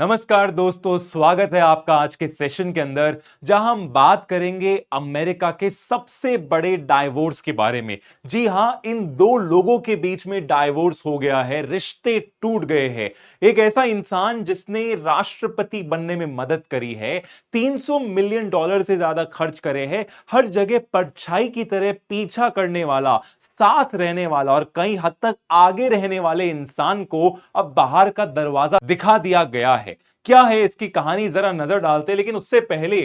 नमस्कार दोस्तों, स्वागत है आपका आज के सेशन के अंदर जहां हम बात करेंगे अमेरिका के सबसे बड़े डाइवोर्स के बारे में। जी हां, इन दो लोगों के बीच में डाइवोर्स हो गया है, रिश्ते टूट गए हैं। एक ऐसा इंसान जिसने राष्ट्रपति बनने में मदद करी है, 300 मिलियन डॉलर से ज्यादा खर्च करे हैं, हर जगह परछाई की तरह पीछा करने वाला, साथ रहने वाला और कई हद तक आगे रहने वाले इंसान को अब बाहर का दरवाजा दिखा दिया गया है। क्या है इसकी कहानी, जरा नजर डालते हैं। लेकिन उससे पहले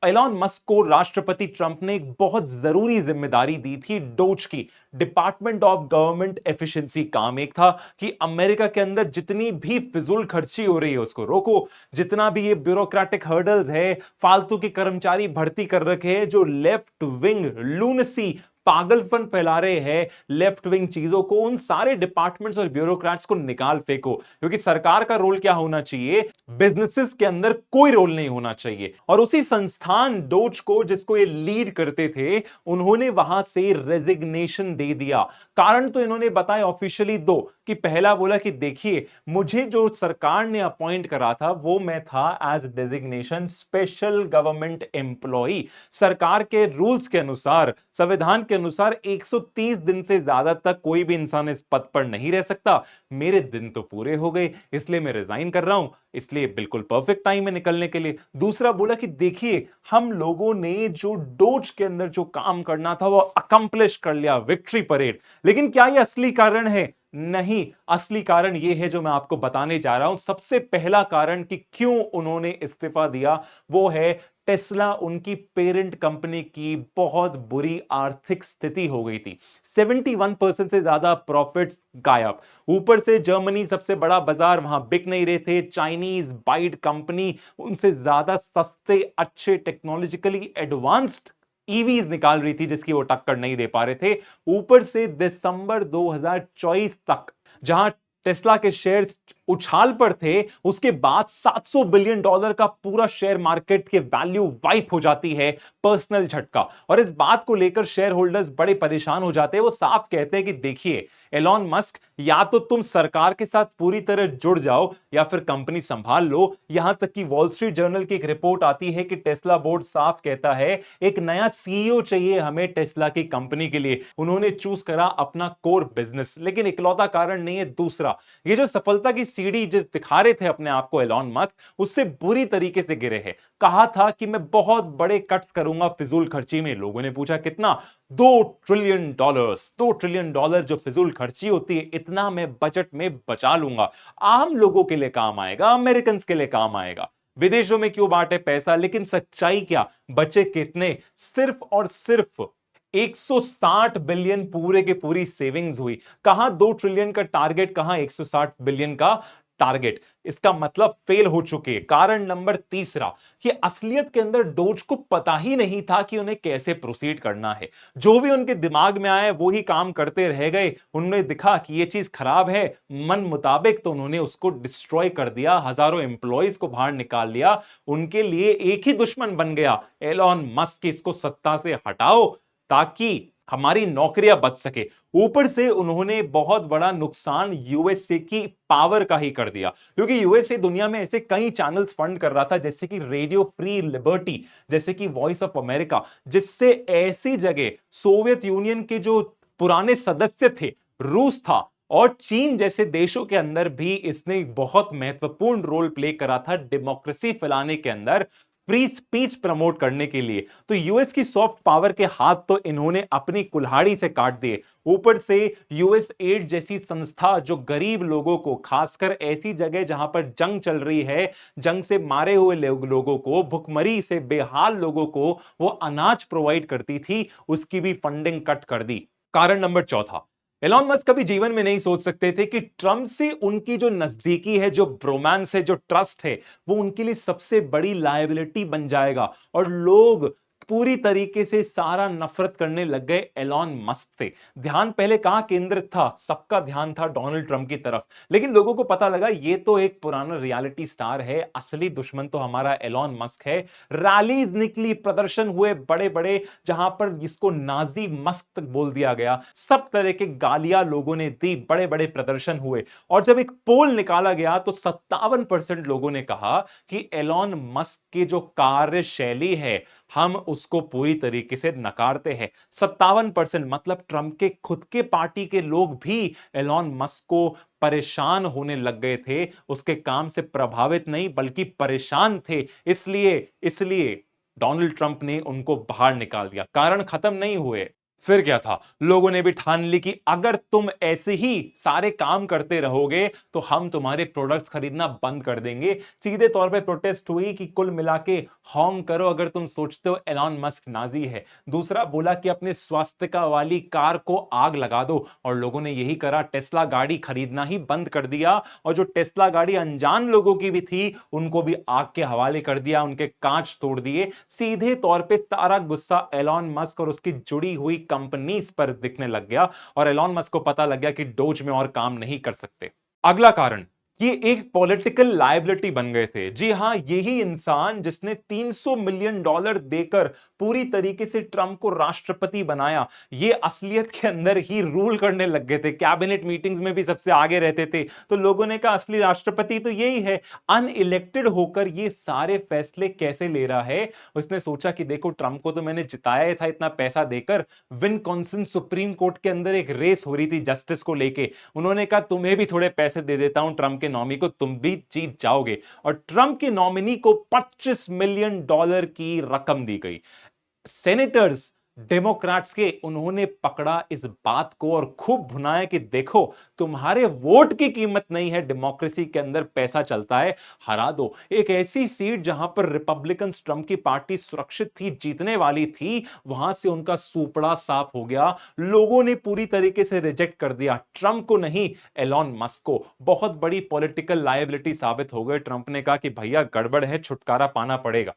एलॉन मस्क को राष्ट्रपति ट्रंप ने एक बहुत जरूरी जिम्मेदारी दी थी डोज की। डिपार्टमेंट ऑफ गवर्नमेंट एफिशिएंसी काम एक था कि अमेरिका के अंदर जितनी भी फिजूल खर्ची हो रही है उसको रोको। जितना भी ये ब्यूरोक्रेटिक हर्डल्स है, फालतू के कर्मचारी भर्ती कर रखे हैं, जो लेफ्ट विंग लूनसी पागलपन फैला रहे हैं लेफ्ट विंग चीजों को, उन सारे डिपार्टमेंट्स और ब्यूरोक्रेट्स को निकाल फेंको। क्योंकि सरकार का रोल क्या होना चाहिए, बिजनेसेस के अंदर कोई रोल नहीं होना चाहिए। और उसी संस्थान डोज को, जिसको ये लीड करते थे, उन्होंने वहां से रेजिग्नेशन दे दिया। कारण तो इन्होंने बताए ऑफिशियली दो, कि पहला बोला कि देखिए, मुझे जो सरकार ने अपॉइंट करा था वो मैं था as designation special government employee. सरकार के रूल्स के अनुसार, संविधान के अनुसार 130 दिन से ज्यादा तक कोई भी इंसान इस पद पर नहीं रह सकता। मेरे दिन तो पूरे हो गए, इसलिए मैं रिजाइन कर रहा हूं। इसलिए बिल्कुल परफेक्ट टाइम है निकलने के लिए। दूसरा बोला कि देखिए, हम लोगों ने जो डोज के अंदर जो काम करना था वो अकम्प्लिश कर लिया, विक्ट्री परेड। लेकिन क्या यह असली कारण है? नहीं, असली कारण यह है जो मैं आपको बताने जा रहा हूं। सबसे पहला कारण कि क्यों उन्होंने इस्तीफा दिया वो है टेस्ला। उनकी पेरेंट कंपनी की बहुत बुरी आर्थिक स्थिति हो गई थी। 71% से ज्यादा प्रॉफिट्स गायब। ऊपर से जर्मनी सबसे बड़ा बाजार, वहां बिक नहीं रहे थे। चाइनीज बाइट कंपनी उनसे ज्यादा सस्ते, अच्छे, टेक्नोलॉजिकली एडवांस्ड ईवीज निकाल रही थी, जिसकी वो टक्कर नहीं दे पा रहे थे। ऊपर से दिसंबर 2024 तक जहां टेस्ला के शेयर्स उछाल पर थे, उसके बाद 700 बिलियन डॉलर का पूरा शेयर मार्केट के वैल्यू वाइप हो जाती है। पर्सनल झटका। और इस बात को लेकर शेयर होल्डर्स बड़े परेशान हो जाते हैं। वो साफ कहते हैं कि देखिए एलॉन मस्क, या तो तुम सरकार के साथ पूरी तरह जुड़ जाओ या फिर कंपनी संभाल लो। यहां तक कि वॉल स्ट्रीट जर्नल की एक रिपोर्ट आती है कि टेस्ला बोर्ड साफ कहता है एक नया सीईओ चाहिए हमें टेस्ला की कंपनी के लिए। उन्होंने चूज करा अपना कोर बिजनेस। लेकिन इकलौता कारण नहीं है दूसरा, ये जो सफलता की सीढ़ी जिस दिखा रहे थे अपने आप को एलॉन मस्क, उससे बुरी तरीके से गिरे हैं। कहा था कि मैं बहुत बड़े कट्स करूंगा फिजूल खर्ची में। लोगों ने पूछा कितना? 2 ट्रिलियन डॉलर्स। 2 ट्रिलियन डॉलर जो फिजूल खर्ची होती है, इतना मैं बजट में बचा लूंगा। आम लोगों के लिए काम आएगा, अमेरिकन के लिए काम आएगा। विदेशों में क्यों बांटे पैसा? लेकिन सच्चाई क्या, बचे कितने? सिर्फ और सिर्फ 160 बिलियन पूरे के पूरी सेविंग्स हुई। कहां 2 ट्रिलियन का टारगेट, कहां 160 बिलियन का टारगेट। इसका मतलब फेल हो चुके। कारण नंबर तीसरा, कि असलियत के अंदर डोज को पता ही नहीं था कि उन्हें कैसे प्रोसीड करना है। जो भी उनके दिमाग में आए वो ही काम करते रह गए। उन्हें दिखा कि ये चीज खराब है मन मुताबिक, तो उन्होंने उसको डिस्ट्रॉय कर दिया। हजारों एम्प्लॉयज को बाहर निकाल लिया। उनके लिए एक ही दुश्मन बन गया, एलॉन मस्क। इसको सत्ता से हटाओ ताकि हमारी नौकरियां बच सके। ऊपर से उन्होंने बहुत बड़ा नुकसान यूएसए की पावर का ही कर दिया। क्योंकि यूएसए दुनिया में ऐसे कई चैनल्स फंड कर रहा था, जैसे कि रेडियो फ्री लिबर्टी, जैसे कि वॉइस ऑफ अमेरिका, जिससे ऐसी जगह सोवियत यूनियन के जो पुराने सदस्य थे, रूस था और चीन जैसे देशों के अंदर भी इसने बहुत महत्वपूर्ण रोल प्ले करा था डेमोक्रेसी फैलाने के अंदर, फ्री स्पीच प्रमोट करने के लिए। तो यूएस की सॉफ्ट पावर के हाथ तो इन्होंने अपनी कुल्हाड़ी से काट दिए। ऊपर से यूएस एड जैसी संस्था जो गरीब लोगों को, खासकर ऐसी जगह जहां पर जंग चल रही है, जंग से मारे हुए लोगों को, भुखमरी से बेहाल लोगों को वो अनाज प्रोवाइड करती थी, उसकी भी फंडिंग कट कर दी। कारण नंबर चौथा, एलॉन मस्क कभी जीवन में नहीं सोच सकते थे कि ट्रंप से उनकी जो नजदीकी है, जो ब्रोमांस है, जो ट्रस्ट है, वो उनके लिए सबसे बड़ी लायबिलिटी बन जाएगा। और लोग पूरी तरीके से सारा नफरत करने लग गए एलॉन मस्क से। ध्यान पहले कहां केंद्रित था, सबका ध्यान था डोनाल्ड ट्रंप की तरफ, लेकिन लोगों को पता लगा ये तो एक पुराना रियलिटी स्टार है, असली दुश्मन तो हमारा एलॉन मस्क है। रैलीज निकली, प्रदर्शन हुए बड़े बड़े, जहां पर इसको नाजी मस्क तक बोल दिया गया, सब तरह के गालियां लोगों ने दी, बड़े बड़े प्रदर्शन हुए। और जब एक पोल निकाला गया तो 57% लोगों ने कहा कि एलॉन मस्क की जो कार्यशैली है हम उसको पूरी तरीके से नकारते हैं। 57% मतलब ट्रंप के खुद के पार्टी के लोग भी एलॉन मस्क को परेशान होने लग गए थे, उसके काम से प्रभावित नहीं बल्कि परेशान थे। इसलिए इसलिए डोनाल्ड ट्रंप ने उनको बाहर निकाल दिया। कारण खत्म नहीं हुए, फिर क्या था, लोगों ने भी ठान ली कि अगर तुम ऐसे ही सारे काम करते रहोगे तो हम तुम्हारे प्रोडक्ट्स खरीदना बंद कर देंगे। सीधे तौर पे प्रोटेस्ट हुई कि कुल मिला के हॉन्ग करो अगर तुम सोचते हो एलॉन मस्क नाजी है। दूसरा बोला कि अपने स्वास्थ्य वाली कार को आग लगा दो, और लोगों ने यही करा, टेस्ला गाड़ी खरीदना ही बंद कर दिया। और जो टेस्ला गाड़ी अनजान लोगों की भी थी उनको भी आग के हवाले कर दिया, उनके कांच तोड़ दिए। सीधे तौर पे सारा गुस्सा एलॉन मस्क और उसकी जुड़ी हुई कंपनीज पर दिखने लग गया, और एलॉन मस्क को पता लग गया कि डोज में और काम नहीं कर सकते। अगला कारण, ये एक पॉलिटिकल लायबिलिटी बन गए थे। जी हां, यही इंसान जिसने $300 मिलियन देकर पूरी तरीके से ट्रंप को राष्ट्रपति बनाया, ये असलियत के अंदर ही रूल करने लग गए थे, कैबिनेट मीटिंग्स में भी सबसे आगे रहते थे। तो लोगों ने कहा असली राष्ट्रपति तो यही है, अनइलेक्टेड होकर ये सारे फैसले कैसे ले रहा है। उसने सोचा कि देखो ट्रंप को तो मैंने जिताया था इतना पैसा देकर, विनकॉन्सिन सुप्रीम कोर्ट के अंदर एक रेस हो रही थी जस्टिस को लेके, उन्होंने कहा तुम्हें भी थोड़े पैसे दे देता हूं ट्रंप के नॉमिनी को, तुम भी जीत जाओगे। और ट्रंप के नॉमिनी को $25 मिलियन की रकम दी गई। सेनेटर्स डेमोक्रेट्स के, उन्होंने पकड़ा इस बात को और खूब भुनाया कि देखो तुम्हारे वोट की कीमत नहीं है, डेमोक्रेसी के अंदर पैसा चलता है, हरा दो। एक ऐसी सीट जहां पर रिपब्लिकन ट्रंप की पार्टी सुरक्षित थी, जीतने वाली थी, वहां से उनका सुपड़ा साफ हो गया। लोगों ने पूरी तरीके से रिजेक्ट कर दिया, ट्रंप को नहीं एलॉन मस्क को। बहुत बड़ी पॉलिटिकल लायबिलिटी साबित हो गए। ट्रंप ने कहा कि भैया गड़बड़ है, छुटकारा पाना पड़ेगा,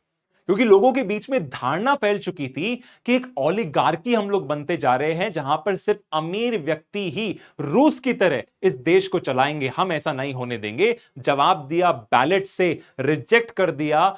क्योंकि लोगों के बीच में धारणा फैल चुकी थी कि एक ओलिगार्की हम लोग बनते जा रहे हैं, जहां पर सिर्फ अमीर व्यक्ति ही रूस की तरह इस देश को चलाएंगे, हम ऐसा नहीं होने देंगे। जवाब दिया बैलेट से, रिजेक्ट कर दिया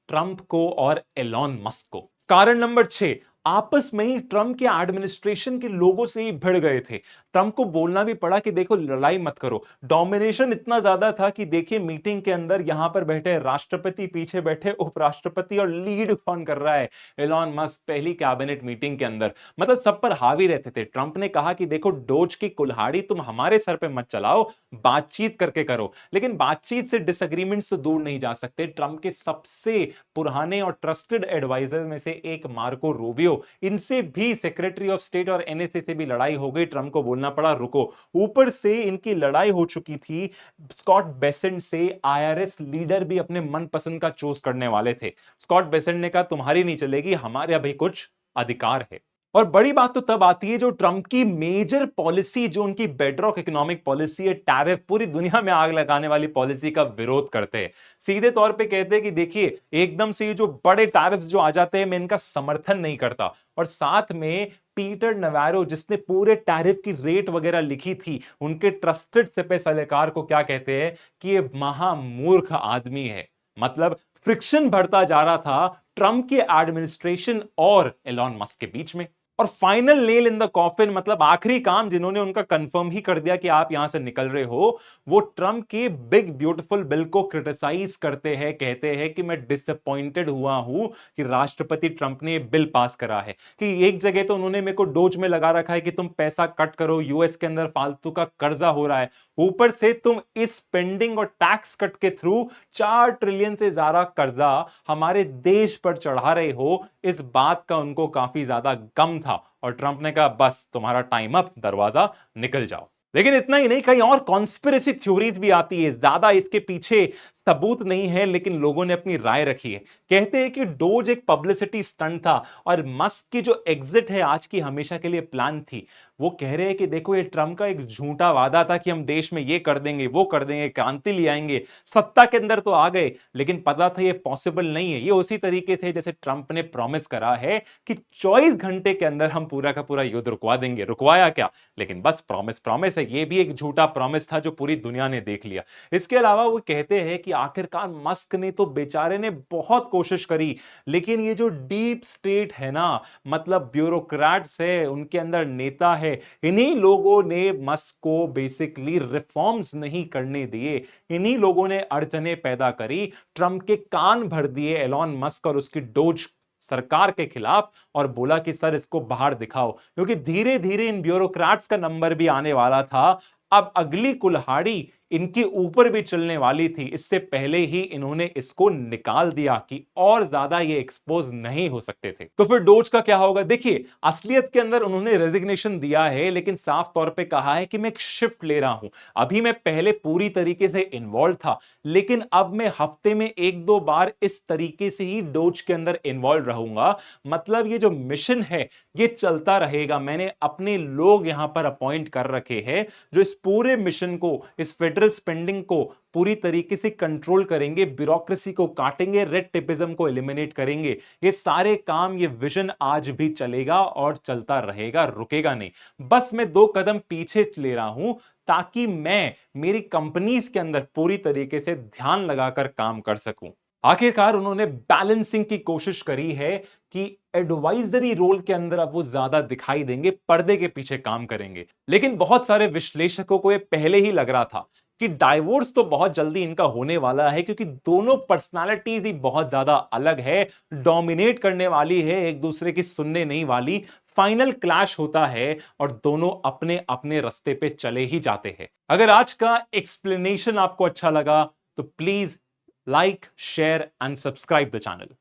ट्रंप को और एलॉन मस्क को। कारण नंबर 6, आपस में ही ट्रंप के एडमिनिस्ट्रेशन के लोगों से ही भिड़ गए थे। ट्रंप को बोलना भी पड़ा कि देखो लड़ाई मत करो। डोमिनेशन इतना ज्यादा था कि देखिए मीटिंग के अंदर यहां पर बैठे राष्ट्रपति, पीछे बैठे उपराष्ट्रपति, और लीड कौन कर रहा है, एलॉन मस्क, पहली कैबिनेट मीटिंग के अंदर। मतलब सब पर हावी रहते थे। ट्रंप ने कहा कि देखो डोज की कुल्हाड़ी तुम हमारे सर पे मत चलाओ, बातचीत करके करो। लेकिन बातचीत से डिसएग्रीमेंट तो दूर नहीं जा सकते। ट्रंप के सबसे पुराने और ट्रस्टेड एडवाइजर में से एक मार्को रूबियो, इनसे भी, सेक्रेटरी ऑफ स्टेट और एनएसए से भी लड़ाई हो गई। ट्रंप को बोलना पड़ा रुको। ऊपर से इनकी लड़ाई हो चुकी थी स्कॉट बेसेंट से, आईआरएस लीडर भी अपने मनपसंद का चूज करने वाले थे। स्कॉट बेसेंट ने कहा तुम्हारी नहीं चलेगी, हमारे अभी कुछ अधिकार है। और बड़ी बात तो तब आती है जो ट्रंप की मेजर पॉलिसी, जो उनकी बेडरॉक इकोनॉमिक पॉलिसी है, टैरिफ, पूरी दुनिया में आग लगाने वाली पॉलिसी का विरोध करते हैं। सीधे तौर पे कहते हैं कि देखिए एकदम से ये जो बड़े टैरिफ्स जो आ जाते हैं मैं इनका समर्थन नहीं करता। और साथ में पीटर नवारो, जिसने पूरे टैरिफ की रेट वगैरह लिखी थी, उनके ट्रस्टेड सिपह सलाहकार को क्या कहते हैं कि ये महामूर्ख आदमी है। मतलब फ्रिक्शन बढ़ता जा रहा था ट्रंप के एडमिनिस्ट्रेशन और एलॉन मस्क के बीच में। और final nail in the coffin, मतलब आखिरी काम जिन्होंने उनका कंफर्म ही कर दिया कि आप यहां से निकल रहे हो, वो ट्रंप के बिग ब्यूटीफुल बिल को क्रिटिसाइज करते हैं। कहते हैं कि मैं डिसअपॉइंटेड हुआ हूं कि राष्ट्रपति ट्रंप ने बिल पास करा है। कि एक जगह तो उन्होंने मेरे को डोज में लगा रखा है कि तुम पैसा कट करो, यूएस के अंदर फालतू का कर्जा हो रहा है, ऊपर से तुम इस स्पेंडिंग और टैक्स कट के थ्रू 4 ट्रिलियन से ज्यादा कर्जा हमारे देश पर चढ़ा रहे हो। इस बात का उनको काफी ज्यादा गम था, और ट्रंप ने कहा बस तुम्हारा टाइम अप, दरवाजा निकल जाओ। लेकिन इतना ही नहीं, कई और कॉन्स्पिरेसी थ्योरीज भी आती है। ज्यादा इसके पीछे सबूत नहीं है, लेकिन लोगों ने अपनी राय रखी है। कहते हैं कि डोज एक पब्लिसिटी स्टंट था और मस्क की जो एग्जिट है आज की हमेशा के लिए प्लान थी। वो कह रहे हैं कि देखो ये ट्रंप का एक झूठा वादा था कि हम देश में ये कर देंगे, वो कर देंगे, क्रांति ले आएंगे, सत्ता के अंदर तो आ गए, लेकिन पता था ये पॉसिबल नहीं है। ये उसी तरीके से जैसे ट्रंप ने प्रॉमिस करा है कि 24 घंटे के अंदर हम पूरा का पूरा युद्ध रुकवा देंगे। रुकवाया क्या? लेकिन बस प्रॉमिस प्रॉमिस है। ये भी एक झूठा प्रॉमिस था जो पूरी दुनिया ने देख लिया। इसके अलावा वो कहते हैं कि आखिरकार मस्क ने तो बेचारे ने बहुत कोशिश करी, लेकिन ये जो डीप स्टेट है ना, मतलब ब्यूरोक्रेट्स है, उनके अंदर नेता है, इन्हीं लोगों ने मस्क को बेसिकली रिफॉर्म्स नहीं करने दिए। इन्हीं लोगों ने अड़चने पैदा करी, ट्रंप के कान भर दिए एलॉन मस्क और उसकी डोज सरकार के खिलाफ, और बोला कि सर इसको बाहर दिखाओ, क्योंकि धीरे धीरे इन ब्यूरोक्रेट्स का नंबर भी आने वाला था। अब अगली कुल्हाड़ी इनके ऊपर भी चलने वाली थी। इससे पहले ही इन्होंने इसको निकाल दिया कि और ज्यादा ये एक्सपोज नहीं हो सकते थे। तो फिर डोज का क्या होगा? देखिए, असलियत के अंदर उन्होंने रेजिग्नेशन दिया है, लेकिन साफ तौर पे कहा है कि मैं एक शिफ्ट ले रहा हूं। अभी मैं पहले पूरी तरीके से इन्वॉल्व था, लेकिन अब मैं हफ्ते में एक दो बार इस तरीके से ही डोज के अंदर इन्वॉल्व रहूंगा। मतलब ये जो मिशन है ये चलता रहेगा। मैंने अपने लोग यहां पर अपॉइंट कर रखे हैं जो इस पूरे मिशन को, इस फेडरल स्पेंडिंग को पूरी तरीके से कंट्रोल करेंगे, ब्यूरोक्रेसी को काटेंगे, रेड टेपिज्म को एलिमिनेट करेंगे। ये सारे काम, ये विजन आज भी चलेगा और चलता रहेगा, रुकेगा नहीं। बस मैं दो कदम पीछे ले रहा हूं ताकि मैं मेरी कंपनीज के अंदर पूरी तरीके से ध्यान लगाकर काम कर सकूं। आखिरकार उन्होंने बैलेंसिंग की कोशिश करी है कि एडवाइजरी रोल के अंदर अब वो ज्यादा दिखाई देंगे, पर्दे के पीछे काम करेंगे। लेकिन बहुत सारे विश्लेषकों को ये पहले ही लग रहा था कि डाइवोर्स तो बहुत जल्दी इनका होने वाला है, क्योंकि दोनों पर्सनालिटीज ही बहुत ज्यादा अलग है, डोमिनेट करने वाली है, एक दूसरे की सुनने नहीं वाली। फाइनल क्लैश होता है और दोनों अपने अपने रास्ते पे चले ही जाते हैं। अगर आज का एक्सप्लेनेशन आपको अच्छा लगा तो please like, share and subscribe the channel.